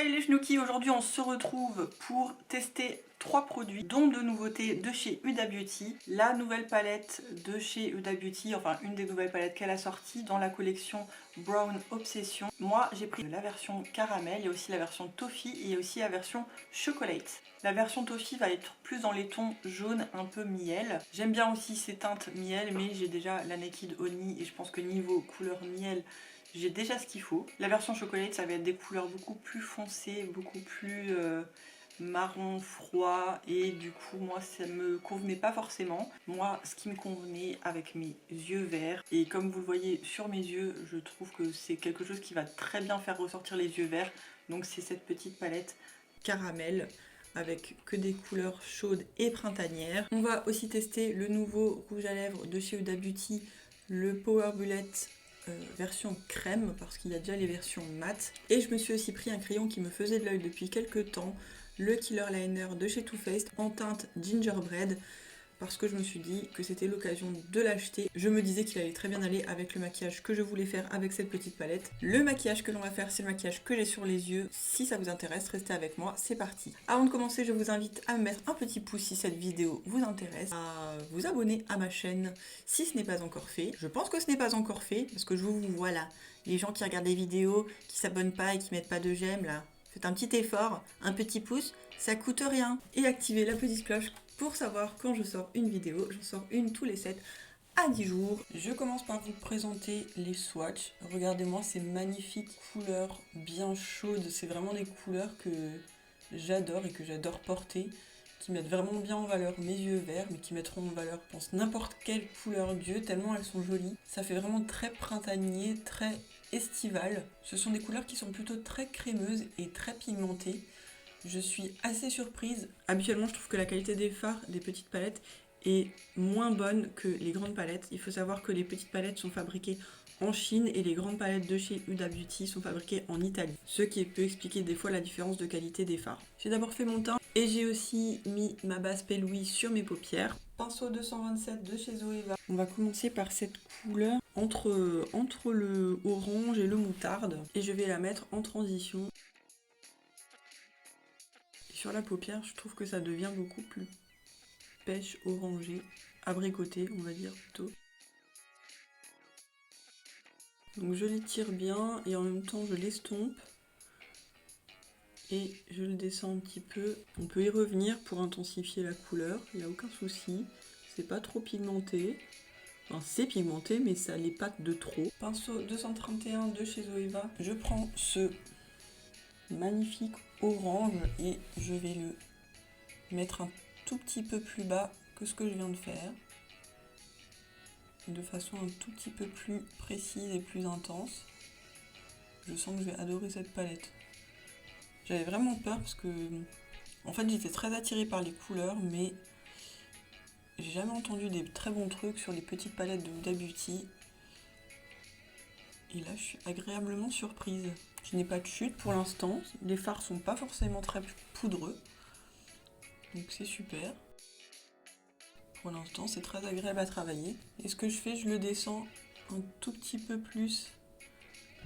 Salut les chnouki, aujourd'hui on se retrouve pour tester 3 produits, dont 2 nouveautés de chez Huda Beauty. La nouvelle palette de chez Huda Beauty, enfin une des nouvelles palettes qu'elle a sorties dans la collection Brown Obsession. Moi j'ai pris la version caramel, il y a aussi la version toffee et il y a aussi la version chocolate. La version toffee va être plus dans les tons jaunes, un peu miel. J'aime bien aussi ces teintes miel, mais j'ai déjà la Naked Honey et je pense que niveau couleur miel, j'ai déjà ce qu'il faut. La version chocolate, ça va être des couleurs beaucoup plus foncées, beaucoup plus marron froid, et du coup moi ça me convenait pas forcément. Moi ce qui me convenait avec mes yeux verts, et comme vous le voyez sur mes yeux, je trouve que c'est quelque chose qui va très bien faire ressortir les yeux verts. Donc c'est cette petite palette caramel avec que des couleurs chaudes et printanières. On va aussi tester le nouveau rouge à lèvres de chez Huda Beauty, le Power Bullet version crème, parce qu'il y a déjà les versions mat. Et je me suis aussi pris un crayon qui me faisait de l'œil depuis quelques temps, le Killer Liner de chez Too Faced en teinte Gingerbread, parce que je me suis dit que c'était l'occasion de l'acheter. Je me disais qu'il allait très bien aller avec le maquillage que je voulais faire avec cette petite palette. Le maquillage que l'on va faire, c'est le maquillage que j'ai sur les yeux. Si ça vous intéresse, restez avec moi, c'est parti. Avant de commencer, je vous invite à me mettre un petit pouce si cette vidéo vous intéresse, à vous abonner à ma chaîne si ce n'est pas encore fait. Je pense que ce n'est pas encore fait, parce que je vous vois là, les gens qui regardent les vidéos, qui s'abonnent pas et qui mettent pas de j'aime là. Faites un petit effort, un petit pouce, ça coûte rien. Et activez la petite cloche pour savoir quand je sors une vidéo. J'en sors une tous les 7 à 10 jours. Je commence par vous présenter les swatchs. Regardez-moi ces magnifiques couleurs bien chaudes. C'est vraiment des couleurs que j'adore et que j'adore porter, qui mettent vraiment bien en valeur mes yeux verts, mais qui mettront en valeur, je pense, n'importe quelle couleur d'yeux, tellement elles sont jolies. Ça fait vraiment très printanier, très estival. Ce sont des couleurs qui sont plutôt très crémeuses et très pigmentées. Je suis assez surprise. Habituellement, je trouve que la qualité des fards des petites palettes est moins bonne que les grandes palettes. Il faut savoir que les petites palettes sont fabriquées en Chine et les grandes palettes de chez Huda Beauty sont fabriquées en Italie. Ce qui peut expliquer des fois la différence de qualité des fards. J'ai d'abord fait mon teint et j'ai aussi mis ma base P. sur mes paupières. Pinceau 227 de chez Zoeva. On va commencer par cette couleur entre le orange et le moutarde. Et je vais la mettre en transition. Sur la paupière, je trouve que ça devient beaucoup plus pêche, orangé, abricoté, on va dire plutôt. Donc je l'étire bien et en même temps je l'estompe. Et je le descends un petit peu. On peut y revenir pour intensifier la couleur, il n'y a aucun souci. C'est pas trop pigmenté. Enfin, c'est pigmenté, mais ça l'est pas de trop. Pinceau 231 de chez Zoeva. Je prends ce magnifique orange et je vais le mettre un tout petit peu plus bas que ce que je viens de faire, de façon un tout petit peu plus précise et plus intense. Je sens que je vais adorer cette palette. J'avais vraiment peur parce que en fait j'étais très attirée par les couleurs, mais j'ai jamais entendu des très bons trucs sur les petites palettes de Huda Beauty. Et là je suis agréablement surprise. Je n'ai pas de chute pour l'instant, les fards sont pas forcément très poudreux, donc c'est super. Pour l'instant, c'est très agréable à travailler. Et ce que je fais, je le descends un tout petit peu plus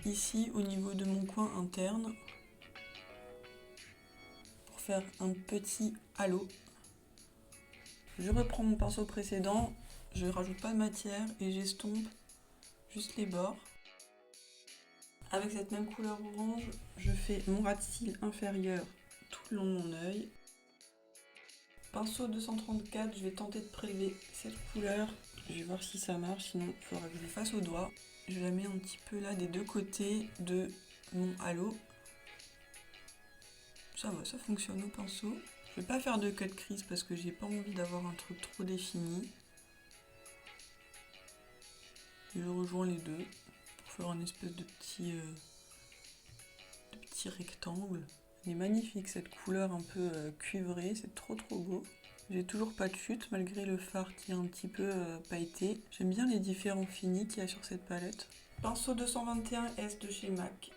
ici au niveau de mon coin interne pour faire un petit halo. Je reprends mon pinceau précédent, je rajoute pas de matière et j'estompe juste les bords. Avec cette même couleur orange, je fais mon ras de cils inférieur tout le long de mon œil. Pinceau 234, je vais tenter de prélever cette couleur. Je vais voir si ça marche, sinon il faudra que je le fasse au doigt. Je la mets un petit peu là des deux côtés de mon halo. Ça va, ça fonctionne au pinceau. Je vais pas faire de cut crease parce que j'ai pas envie d'avoir un truc trop défini. Je rejoins les deux pour faire un espèce de petit rectangle. Elle est magnifique cette couleur un peu cuivrée, c'est trop beau. J'ai toujours pas de chute malgré le fard qui est un petit peu pailleté. J'aime bien les différents finis qu'il y a sur cette palette. Pinceau 221 S de chez MAC.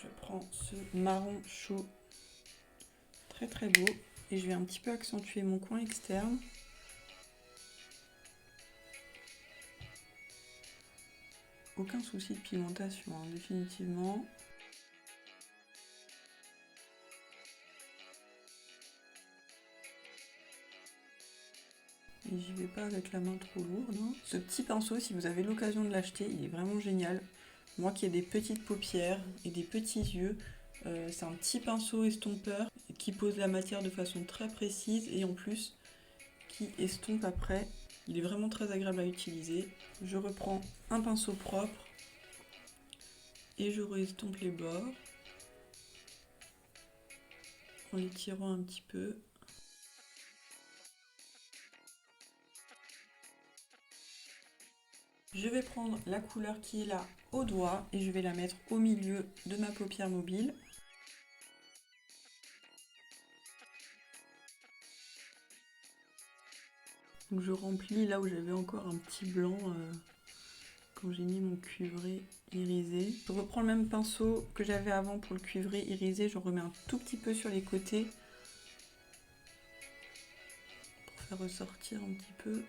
Je prends ce marron chaud, très beau. Et je vais un petit peu accentuer mon coin externe. Aucun souci de pigmentation, hein, définitivement. et j'y vais pas avec la main trop lourde. Hein. Ce petit pinceau, si vous avez l'occasion de l'acheter, il est vraiment génial. Moi qui ai des petites paupières et des petits yeux, c'est un petit pinceau estompeur qui pose la matière de façon très précise et en plus qui estompe après. Il est vraiment très agréable à utiliser. Je reprends un pinceau propre et je réestompe les bords en les tirant un petit peu. Je vais prendre la couleur qui est là au doigt et je vais la mettre au milieu de ma paupière mobile. Donc je remplis là où j'avais encore un petit blanc quand j'ai mis mon cuivré irisé. Je reprends le même pinceau que j'avais avant pour le cuivré irisé, je remets un tout petit peu sur les côtés pour faire ressortir un petit peu.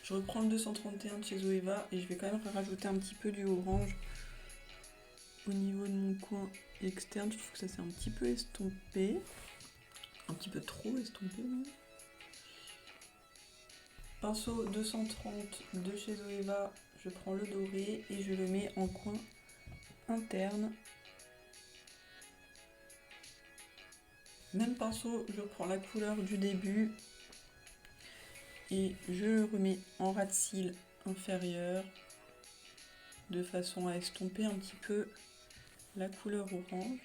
Je reprends le 231 de chez Zoeva et je vais quand même rajouter un petit peu du orange au niveau de mon coin externe. Je trouve que ça s'est un petit peu estompé, un petit peu trop estompé même. Pinceau 230 de chez Zoeva, je prends le doré et je le mets en coin interne. Même pinceau, je prends la couleur du début et je le remets en ras de cils inférieur de façon à estomper un petit peu la couleur orange.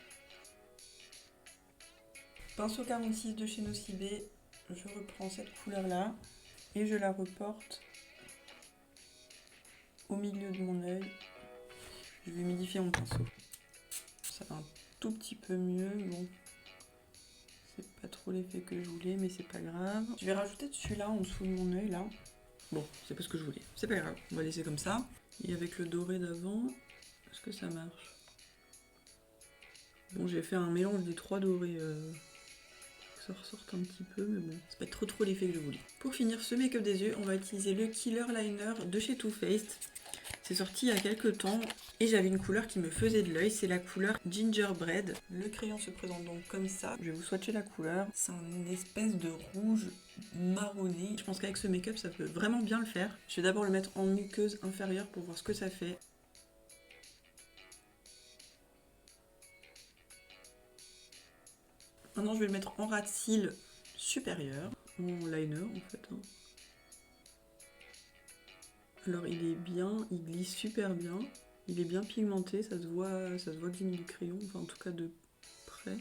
Pinceau 46 de chez Nocibé, je reprends cette couleur là et je la reporte au milieu de mon œil. Je vais humidifier mon pinceau. Ça va un tout petit peu mieux, bon, c'est pas trop l'effet que je voulais, mais c'est pas grave. Je vais rajouter celui-là en dessous de mon œil là. Bon, c'est pas ce que je voulais, c'est pas grave, on va laisser comme ça. Et avec le doré d'avant, est-ce que ça marche? Bon, j'ai fait un mélange des trois dorés. Ça ressorte un petit peu, mais bon, c'est pas trop l'effet que je voulais. Pour finir ce make-up des yeux, on va utiliser le Killer Liner de chez Too Faced. C'est sorti il y a quelques temps et j'avais une couleur qui me faisait de l'œil, c'est la couleur Gingerbread. Le crayon se présente donc comme ça. Je vais vous swatcher la couleur. C'est une espèce de rouge marronné. Je pense qu'avec ce make-up, ça peut vraiment bien le faire. Je vais d'abord le mettre en muqueuse inférieure pour voir ce que ça fait. Maintenant, je vais le mettre en ras de cils supérieur, en liner en fait. Hein. Alors il est bien, il glisse super bien, il est bien pigmenté, ça se voit que j'ai mis du crayon, enfin en tout cas de près.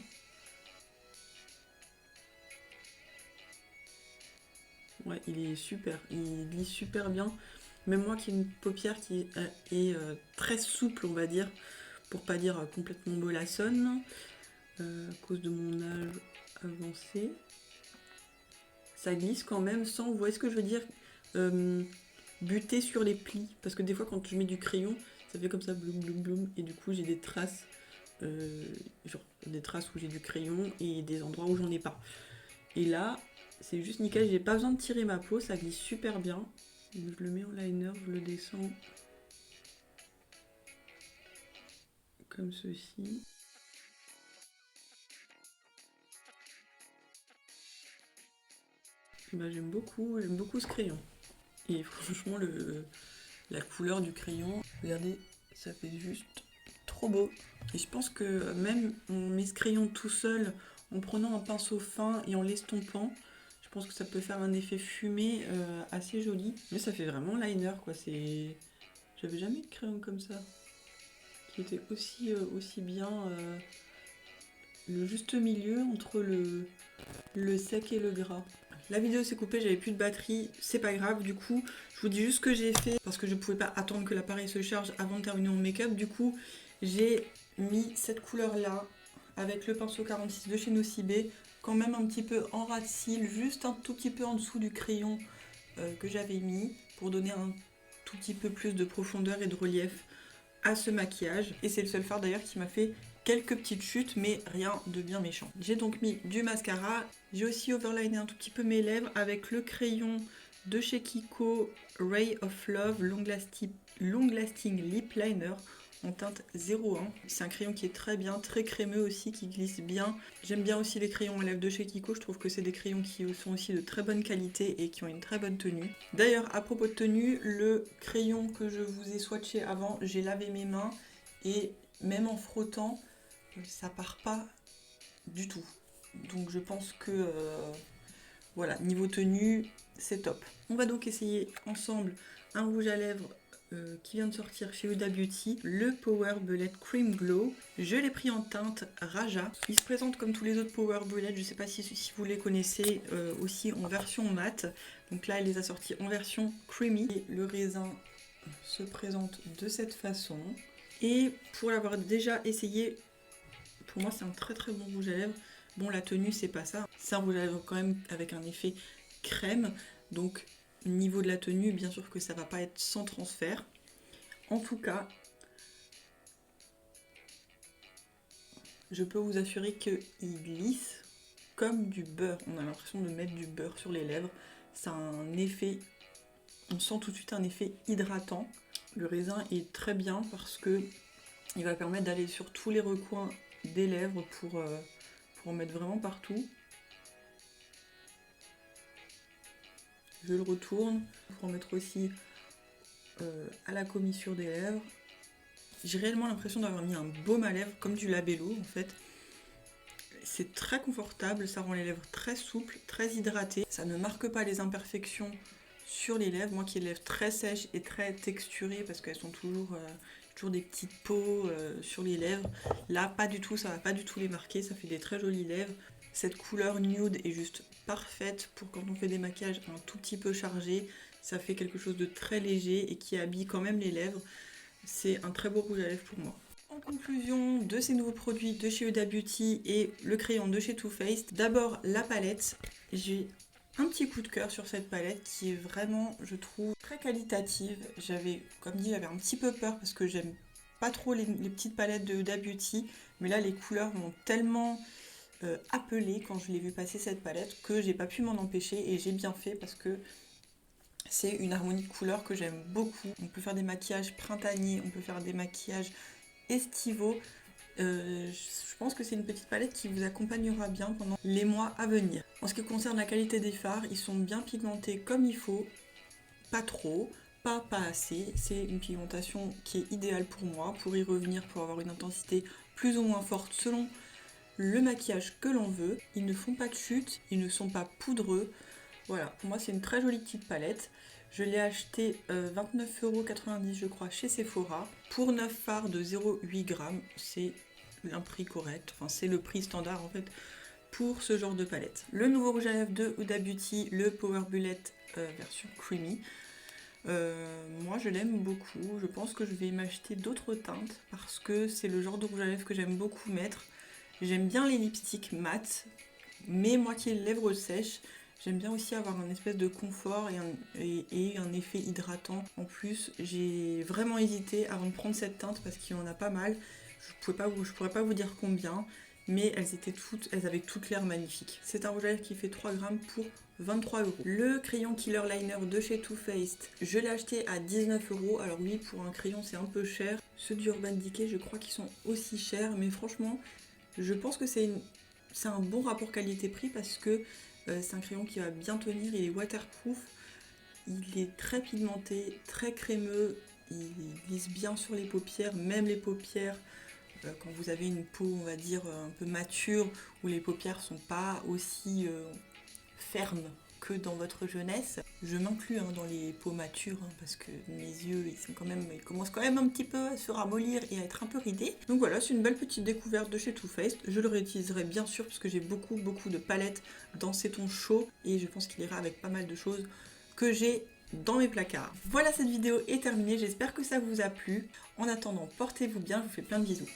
Ouais, il est super, il glisse super bien. Même moi qui ai une paupière qui est très souple, on va dire, pour pas dire complètement mollassonne, à cause de mon âge avancé. Ça glisse quand même sans, vous voyez ce que je veux dire, buter sur les plis. Parce que des fois quand je mets du crayon, ça fait comme ça, bloum bloum bloum, et du coup j'ai des traces, genre des traces où j'ai du crayon et des endroits où j'en ai pas. Et là, c'est juste nickel, j'ai pas besoin de tirer ma peau, ça glisse super bien. Donc, je le mets en liner, je le descends comme ceci. Bah, j'aime beaucoup ce crayon. Et franchement, la couleur du crayon, regardez, ça fait juste trop beau. Et je pense que même on met ce crayon tout seul, en prenant un pinceau fin et en l'estompant, je pense que ça peut faire un effet fumé assez joli. Mais ça fait vraiment liner, quoi. J'avais jamais de crayon comme ça, qui était aussi bien le juste milieu entre le sec et le gras. La vidéo s'est coupée, j'avais plus de batterie, c'est pas grave, du coup je vous dis juste ce que j'ai fait parce que je pouvais pas attendre que l'appareil se charge avant de terminer mon make-up. Du coup j'ai mis cette couleur là avec le pinceau 46 de chez Nocibé, quand même un petit peu en ras de cils, juste un tout petit peu en dessous du crayon que j'avais mis pour donner un tout petit peu plus de profondeur et de relief à ce maquillage. Et c'est le seul fard d'ailleurs qui m'a fait quelques petites chutes, mais rien de bien méchant. J'ai donc mis du mascara. J'ai aussi overliné un tout petit peu mes lèvres avec le crayon de chez Kiko Ray of Love Long Lasting Lip Liner en teinte 01. C'est un crayon qui est très bien, très crémeux aussi, qui glisse bien. J'aime bien aussi les crayons à lèvres de chez Kiko, je trouve que c'est des crayons qui sont aussi de très bonne qualité et qui ont une très bonne tenue. D'ailleurs, à propos de tenue, le crayon que je vous ai swatché avant, j'ai lavé mes mains et même en frottant, ça part pas du tout. Donc je pense que voilà, niveau tenue, c'est top. On va donc essayer ensemble un rouge à lèvres qui vient de sortir chez Huda Beauty, le Power Bullet Cream Glow. Je l'ai pris en teinte Raja. Il se présente comme tous les autres Power Bullet, je ne sais pas si vous les connaissez, aussi en version mat. Donc là, elle les a sortis en version creamy. Et le raisin se présente de cette façon. Et pour l'avoir déjà essayé, pour moi c'est un très très bon rouge à lèvres. Bon, la tenue c'est pas ça, c'est un rouge à lèvres quand même avec un effet crème, donc niveau de la tenue bien sûr que ça va pas être sans transfert. En tout cas, je peux vous assurer qu'il glisse comme du beurre. On a l'impression de mettre du beurre sur les lèvres. Ça a un effet, on sent tout de suite un effet hydratant. Le raisin est très bien parce que il va permettre d'aller sur tous les recoins des lèvres pour en mettre vraiment partout. Je le retourne pour en mettre aussi à la commissure des lèvres. J'ai réellement l'impression d'avoir mis un baume à lèvres comme du Labello en fait. C'est très confortable, ça rend les lèvres très souples, très hydratées. Ça ne marque pas les imperfections sur les lèvres. Moi qui ai les lèvres très sèches et très texturées parce qu'elles sont toujours des petites peaux sur les lèvres. Là, pas du tout, ça va pas du tout les marquer, ça fait des très jolies lèvres. Cette couleur nude est juste parfaite pour quand on fait des maquillages un tout petit peu chargés. Ça fait quelque chose de très léger et qui habille quand même les lèvres. C'est un très beau rouge à lèvres pour moi. En conclusion de ces nouveaux produits de chez Huda Beauty et le crayon de chez Too Faced, d'abord la palette. J'ai un petit coup de cœur sur cette palette qui est vraiment, je trouve, très qualitative. Comme dit, j'avais un petit peu peur parce que j'aime pas trop les petites palettes de Huda Beauty, mais là les couleurs m'ont tellement appelée quand je l'ai vu passer cette palette que j'ai pas pu m'en empêcher et j'ai bien fait parce que c'est une harmonie de couleurs que j'aime beaucoup. On peut faire des maquillages printaniers, on peut faire des maquillages estivaux. Je pense que c'est une petite palette qui vous accompagnera bien pendant les mois à venir. En ce qui concerne la qualité des fards, ils sont bien pigmentés comme il faut, pas trop, pas assez. C'est une pigmentation qui est idéale pour moi, pour y revenir, pour avoir une intensité plus ou moins forte selon le maquillage que l'on veut. Ils ne font pas de chute, ils ne sont pas poudreux. Voilà, pour moi c'est une très jolie petite palette. Je l'ai acheté 29,90 € je crois chez Sephora pour 9 fards de 0,8 g. C'est un prix correct, enfin c'est le prix standard en fait pour ce genre de palette. Le nouveau rouge à lèvres de Huda Beauty, le Power Bullet version creamy. Moi je l'aime beaucoup, je pense que je vais m'acheter d'autres teintes parce que c'est le genre de rouge à lèvres que j'aime beaucoup mettre. J'aime bien les lipsticks mat, mais moi qui ai les lèvres sèches, j'aime bien aussi avoir un espèce de confort et un effet hydratant. En plus, j'ai vraiment hésité avant de prendre cette teinte parce qu'il y en a pas mal. Je pourrais pas vous dire combien, mais elles avaient toutes l'air magnifiques. C'est un rouge à lèvres qui fait 3 grammes pour 23 €. Le crayon Killer Liner de chez Too Faced, je l'ai acheté à 19 €. Alors oui, pour un crayon, c'est un peu cher. Ceux du Urban Decay, je crois qu'ils sont aussi chers, mais franchement, je pense que c'est un bon rapport qualité-prix parce que c'est un crayon qui va bien tenir, il est waterproof, il est très pigmenté, très crémeux, il glisse bien sur les paupières, même les paupières quand vous avez une peau on va dire un peu mature, où les paupières sont pas aussi fermes que dans votre jeunesse. Je m'inclus dans les peaux matures parce que mes yeux ils commencent quand même un petit peu à se ramollir et à être un peu ridés. Donc voilà, c'est une belle petite découverte de chez Too Faced. Je le réutiliserai bien sûr parce que j'ai beaucoup de palettes dans ces tons chauds et je pense qu'il ira avec pas mal de choses que j'ai dans mes placards. Voilà, cette vidéo est terminée, j'espère que ça vous a plu. En attendant, portez-vous bien, je vous fais plein de bisous.